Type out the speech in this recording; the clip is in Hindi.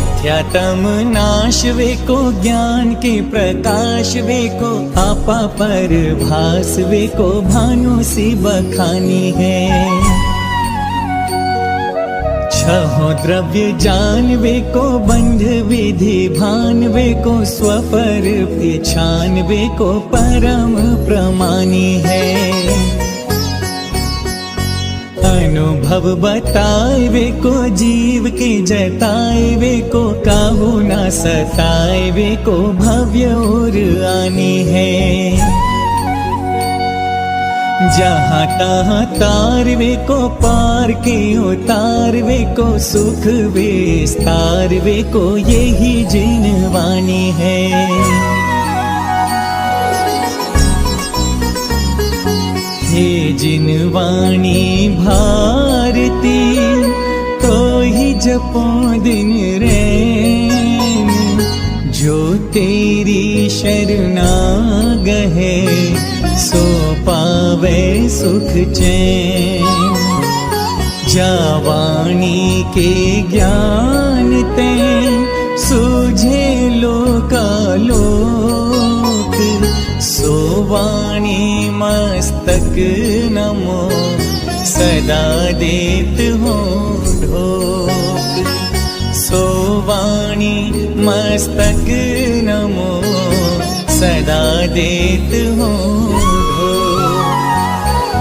मिथ्यातम नाश वे को ज्ञान के प्रकाश वे को आपा पर भास वे को भानु सी बखानी है। छहो द्रव्य जानवे को बंध विधि भानवे को स्वपर पहचानवे को परम प्रमानी है। अनुभव बताए को जीव के जताए को काहू ना सताए को भव्य और आनी है। जहाँ तहाँ तारवे को पार के उतारवे को सुख विस्तारवे को यही जिनवानी है। हे जिनवाणी भारती तो ही जपो दिन रैन, जो तेरी शरणागहे सो पावे सुख चैन। जावाणी के ज्ञान ते सूझे लोकालोक, सोवाणी मस्तक नमो सदा देत हो ढोक। सोवाणी मस्तक नमो सदा देत हो